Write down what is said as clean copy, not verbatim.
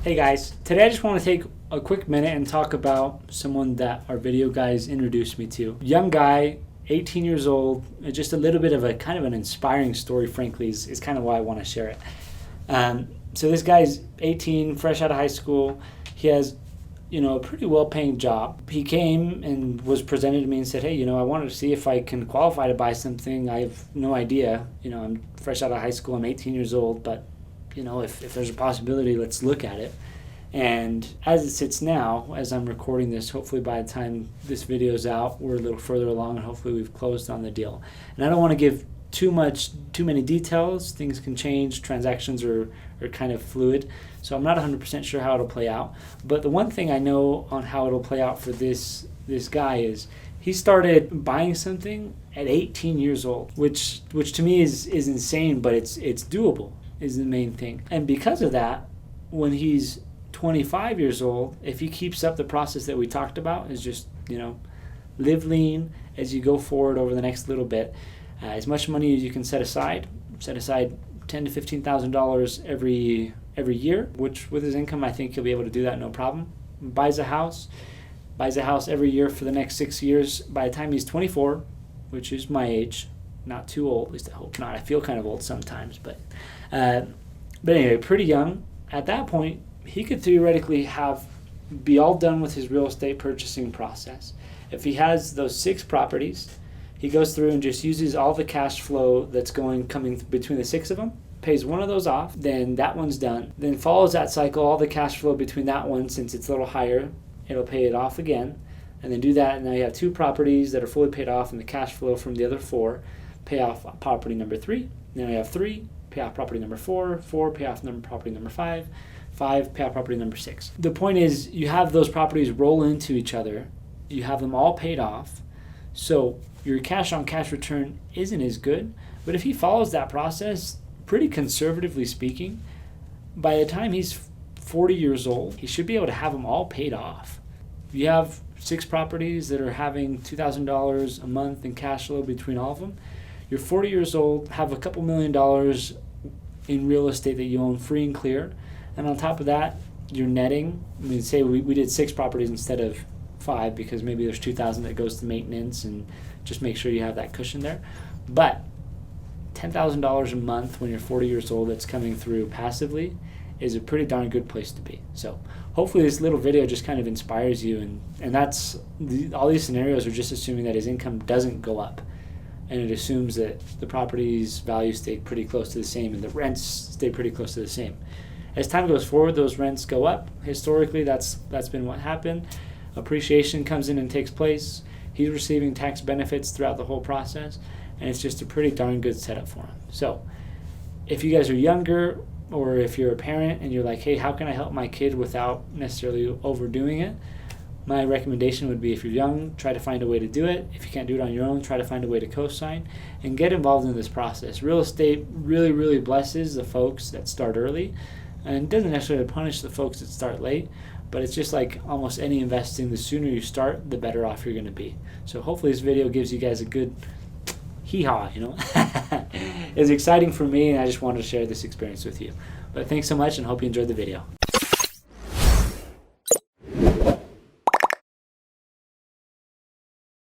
Hey guys, today I just want to take a quick minute and talk about someone that our video guys introduced me to. Young guy, 18 years old, just a little bit of a kind of an inspiring story, frankly, is kind of why I want to share it. So this guy's 18, fresh out of high school. He has, a pretty well-paying job. He came and was presented to me and said, hey, I wanted to see if I can qualify to buy something. I have no idea. I'm fresh out of high school. I'm 18 years old, but if there's a possibility, let's look at it. And as it sits now, as I'm recording this, hopefully by the time this video's out, we're a little further along and hopefully we've closed on the deal. And I don't want to give too many details. Things can change. Transactions are kind of fluid. So I'm not 100% sure how it'll play out. But the one thing I know on how it'll play out for this guy is he started buying something at 18 years old, which to me is insane, but it's doable is the main thing. And because of that, when he's 25 years old, if he keeps up the process that we talked about, is just, live lean as you go forward over the next little bit. As much money as you can set aside $10,000 to $15,000 every year, which with his income, I think he'll be able to do that no problem. Buys a house every year for the next 6 years. By the time he's 24, which is my age, not too old, at least I hope not. I feel kind of old sometimes, but anyway, pretty young. At that point, he could theoretically be all done with his real estate purchasing process. If he has those 6 properties, he goes through and just uses all the cash flow that's coming between the 6 of them, pays one of those off, then that one's done. Then follows that cycle, all the cash flow between that one, since it's a little higher, it'll pay it off again, and then do that, and now you have 2 properties that are fully paid off, and the cash flow from the other 4 pay off property number 3. Then you have 3, pay off property number 4, 4, pay off property number 5, 5, pay off property number 6. The point is, you have those properties roll into each other, you have them all paid off, so your cash on cash return isn't as good. But if he follows that process, pretty conservatively speaking, by the time he's 40 years old, he should be able to have them all paid off. If you have 6 properties that are having $2,000 a month in cash flow between all of them, you're 40 years old, have a couple $1,000,000 in real estate that you own free and clear, and on top of that, you're netting. Say we did 6 properties instead of 5 because maybe there's $2,000 that goes to maintenance and just make sure you have that cushion there. But $10,000 a month when you're 40 years old that's coming through passively is a pretty darn good place to be. So hopefully this little video just kind of inspires you, and that's all these scenarios are just assuming that his income doesn't go up, and it assumes that the property's value stayed pretty close to the same and the rents stay pretty close to the same. As time goes forward, those rents go up. Historically, that's been what happened. Appreciation comes in and takes place. He's receiving tax benefits throughout the whole process, and it's just a pretty darn good setup for him. So if you guys are younger, or if you're a parent and you're like, hey, how can I help my kid without necessarily overdoing it? My recommendation would be, if you're young, try to find a way to do it. If you can't do it on your own, try to find a way to co-sign and get involved in this process. Real estate really, really blesses the folks that start early, and doesn't necessarily punish the folks that start late, but it's just like almost any investing, the sooner you start, the better off you're going to be. So hopefully this video gives you guys a good hee-haw, It's exciting for me, and I just wanted to share this experience with you. But thanks so much, and hope you enjoyed the video.